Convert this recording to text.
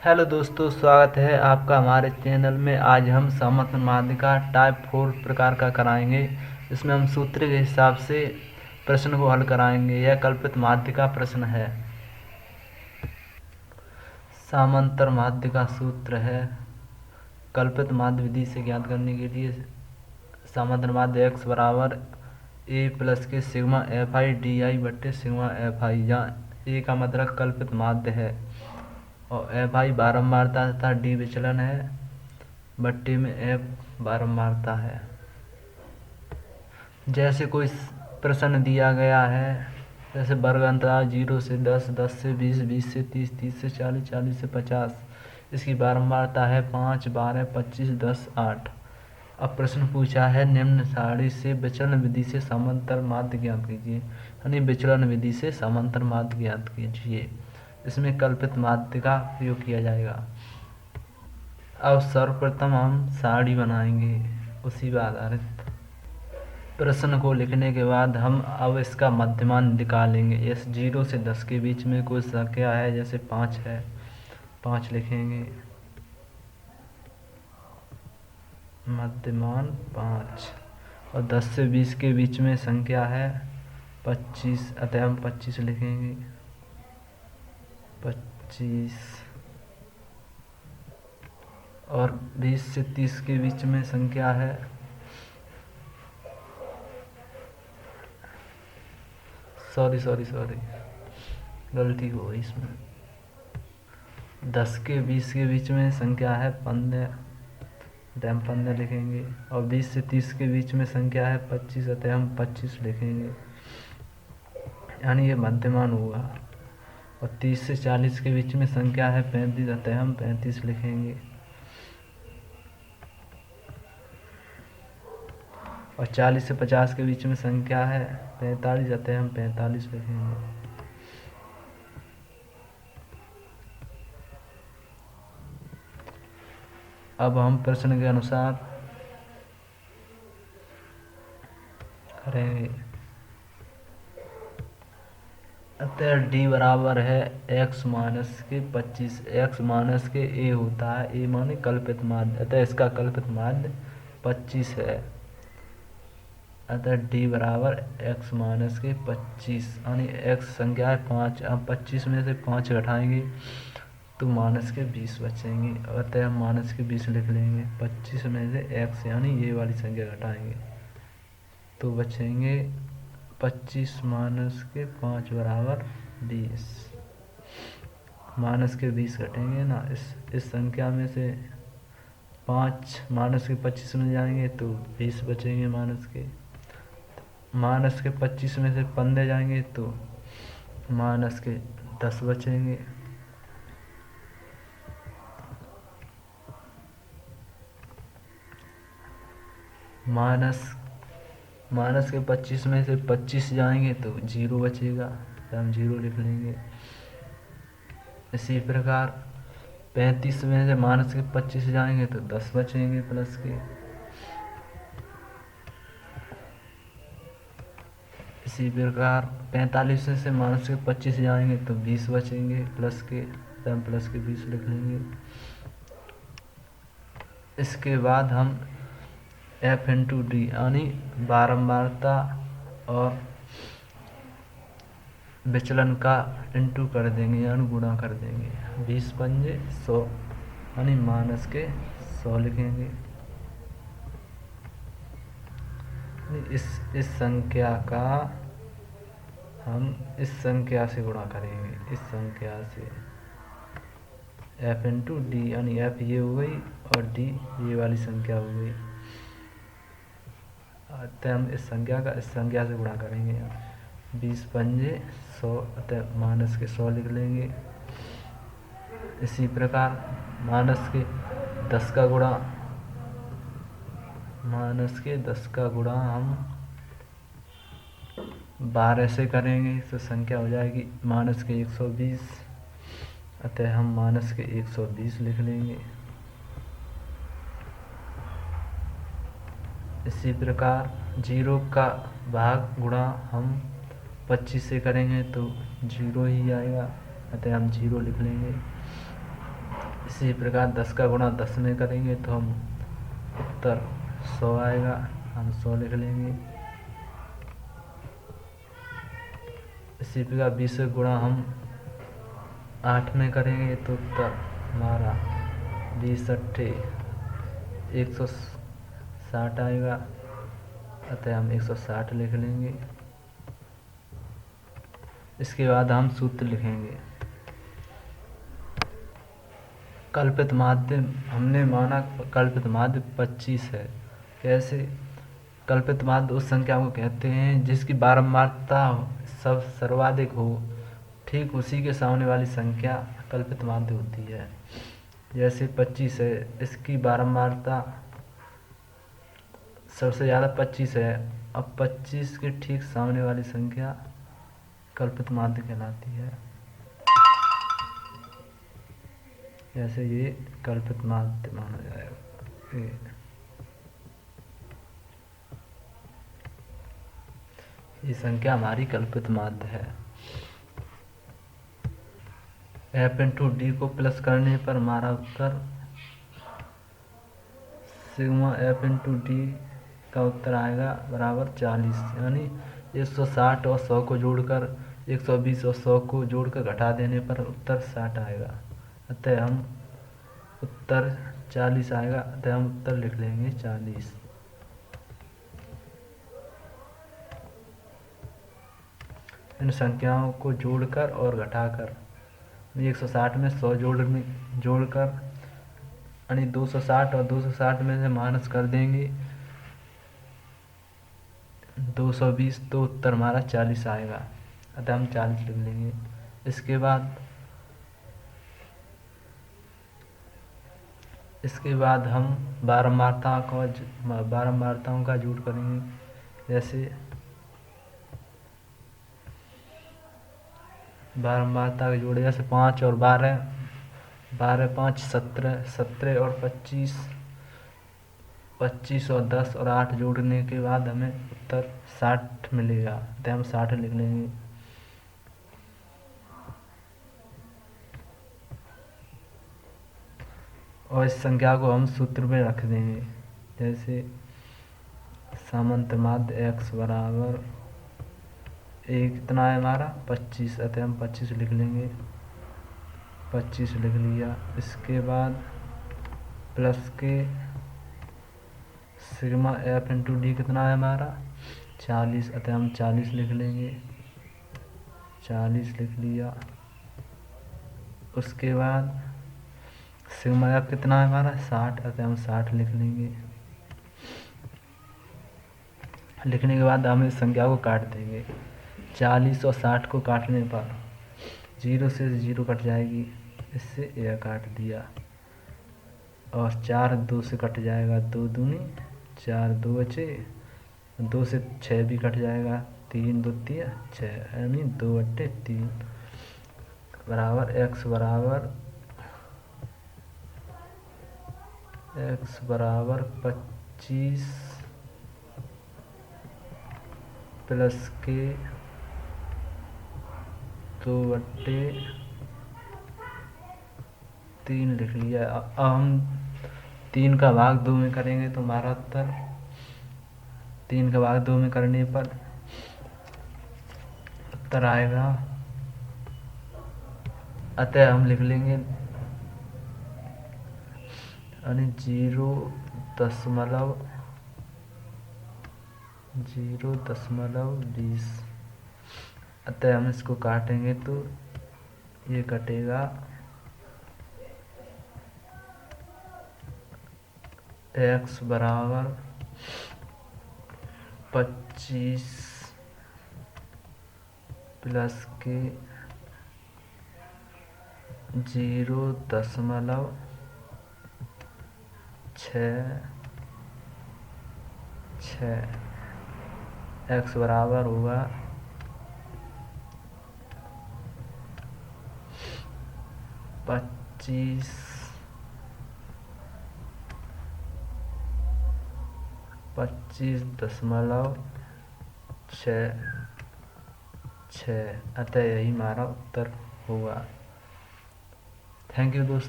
Hello दोस्तों, स्वागत है आपका हमारे चैनल में। आज हम समग्र माध्यिका टाइप 4 प्रकार का कराएंगे। इसमें हम सूत्र के हिसाब से प्रश्न को हल कराएंगे। यह कल्पित माध्यिका प्रश्न है। समांतर माध्य का सूत्र है कल्पित माध्य विधि से ज्ञात करने के लिए समांतर माध्य x बराबर a प्लस के sigma F I D I बट्टे सिग्मा एफ आई, जहाँ a का मतलब कल्पित माध्य है और एफ आई बारंबारता तथा डी विचलन है, बट्टे में एफ बारंबारता है। जैसे कोई प्रश्न दिया गया है, जैसे वर्ग अंतराल 0 से 10, 10 से 20, 20 से 30, 30 से 40, 40 से 50। इसकी बारंबारता है 5, 12, 25, 10, 8। अब प्रश्न पूछा है निम्न सारणी से विचलन विधि से समांतर माध्य ज्ञात कीजिए, यानी विचलन विधि से समांतर माध्य ज्ञात कीजिए। इसमें कल्पित माध्य का प्रयोग किया जाएगा। अब सर्वप्रथम हम सारणी बनाएंगे उसी पर आधारित। प्रश्न को लिखने के बाद हम अब इसका मध्यमान निकालेंगे। इस 0 से 10 के बीच में कोई संख्या है, जैसे 5 है, 5 लिखेंगे, मध्यमान 5। और 10 से 20 के बीच में संख्या है 25, अतः हम 25 लिखेंगे, 25। और 20 से 30 के बीच में संख्या है सॉरी गलती हो गई इसमें। 10 के 20 के बीच में संख्या है 15, अतः हम 15 लिखेंगे। और 20 से 30 के बीच में संख्या है 25, अतः हम 25 लिखेंगे, यानी ये मध्यमान हुआ। और 30 से 40 के बीच में संख्या है 35, अतः हम 35 लिखेंगे। और 40 से 50 के बीच में संख्या है 45, अतः हम 45 लिखेंगे। अब हम प्रश्न के अनुसार करेंगे। अतः d बराबर है x माइनस के 25। x माइनस के a होता है, a माने कल्पित माध्य, अतः इसका कल्पित माध्य 25 है। अतः d बराबर x माइनस के 25, यानी x संख्या है 5। अब 25 में से 5 घटाएंगे तो माइनस के 20 बचेंगे, अतः हम माइनस के 20 लिख लेंगे। 25 में से x यानी ये वाली संख्या घटाएंगे तो बचेंगे 25 माइनस के 5 बराबर 20। माइनस के 20 घटेंगे ना, इस संख्या में से 5 माइनस के 25 में जाएंगे तो 20 बचेंगे माइनस के। माइनस के 25 में से 15 जाएंगे तो माइनस के 10 बचेंगे। माइनस के 25 में से 25 जाएंगे तो 0 बचेगा, तो हम 0 लिख लेंगे। इसी प्रकार 35 में से माइनस के 25 जाएंगे तो 10 बचेंगे प्लस के। इसी प्रकार 45 में से माइनस के 25 जाएंगे तो 20 बचेंगे प्लस के, तो हम प्लस के 20 लिख लेंगे। इसके बाद हम f इंटू डी यानी बारंबारता और विचलन का इंटू कर देंगे, यानी गुणा कर देंगे। 20 पंजे 100, यानी माइनस के 100 लिखेंगे। इस संख्या का हम इस संख्या से गुणा करेंगे, इस संख्या से f इंटू डी, यानी f ये हो गई और d ये वाली संख्या हो गई। अतः हम इस संख्या का इस संख्या से गुणा करेंगे। 20 पंजे 100, अतः माइनस के 100 लिख लेंगे। इसी प्रकार माइनस के 10 का गुणा हम 12 से करेंगे तो संख्या हो जाएगी माइनस के 120, अतः हम माइनस के 120 लिख लेंगे। इसी प्रकार 0 का भाग गुणा हम 25 से करेंगे तो 0 ही आएगा, अतः हम 0 लिख लेंगे। इसी प्रकार 10 का गुणा 10 में करेंगे तो हम उत्तर 100 आएगा, हम 100 लिख लेंगे। इसी प्रकार 20 का गुणा हम 8 में करेंगे तो उत्तर हमारा 20 अट्ठे 160 आएगा, अतः हम 160 लिख लेंगे। इसके बाद हम सूत्र लिखेंगे। कल्पित माध्य हमने माना कल्पित माध्य 25 है। कैसे? कल्पित माध्य उस संख्या को कहते हैं जिसकी बारंबारता सब सर्वाधिक हो, ठीक उसी के सामने वाली संख्या कल्पित माध्य होती है। जैसे 25 है, इसकी बारंबारता सबसे ज़्यादा 25 है, अब 25 के ठीक सामने वाली संख्या कल्पित माध्य कहलाती है। जैसे ये कल्पित माध्य माना जाएगा। ये संख्या हमारी कल्पित माध्य है। f इंटू डी को प्लस करने पर हमारा उत्तर सिग्मा f इंटू डी का उत्तर आएगा बराबर 40, यानी 160 और 100 को जोड़कर 120 और 100 को जोड़कर घटा देने पर उत्तर 60 आएगा, अतः हम उत्तर 40 आएगा, अतः हम उत्तर लिख लेंगे 40। इन संख्याओं को जोड़कर और घटाकर 160 में 100 जोड़कर यानी 260 और 260 में से माइनस कर देंगे 220, तो उत्तर हमारा 40 आएगा, अतः हम 40 लिख लेंगे। इसके बाद हम बारंबारताओं का जोड़ करेंगे। जैसे बारंबारता का जोड़ जैसे 5 और 12, 12 5 17, 17 और 25, 25 और 10 और 8 जोड़ने के बाद हमें उत्तर 60 मिलेगा, तो हम 60 लिख लेंगे। और इस संख्या को हम सूत्र में रख देंगे। जैसे सामंत माध्य x बराबर कितना है हमारा 25, अतः हम 25 लिख लेंगे। 25 लिख लिया। इसके बाद प्लस के सिग्मा f इंटू डी कितना है हमारा 40, अतः हम 40 लिख लेंगे। 40 लिख लिया। उसके बाद सिग्मा f कितना है हमारा 60, अतः हम 60 लिख लेंगे। लिखने के बाद हम इस संख्या को काट देंगे। 40 और 60 को काटने पर 0 से 0 कट जाएगी, इससे यह काट दिया। और 4 2 से कट जाएगा, 2 दूनी 4, 2 बचे, 2 से 6 भी कट जाएगा, 3 2 3 6, यानी 2 बटे 3 बराबर x बराबर 25 प्लस के 2 बटे 3 लिख लिया। अब हम 3 का भाग 2 में करेंगे तो हमारा उत्तर 3 का भाग 2 में करने पर उत्तर आएगा, अतः हम लिख लेंगे यानी 0.20, अतः हम इसको काटेंगे तो ये कटेगा x बराबर 25 प्लस के 0.66, x बराबर होगा 25.66, अतः यही हमारा उत्तर होगा। थैंक यू दोस्तों।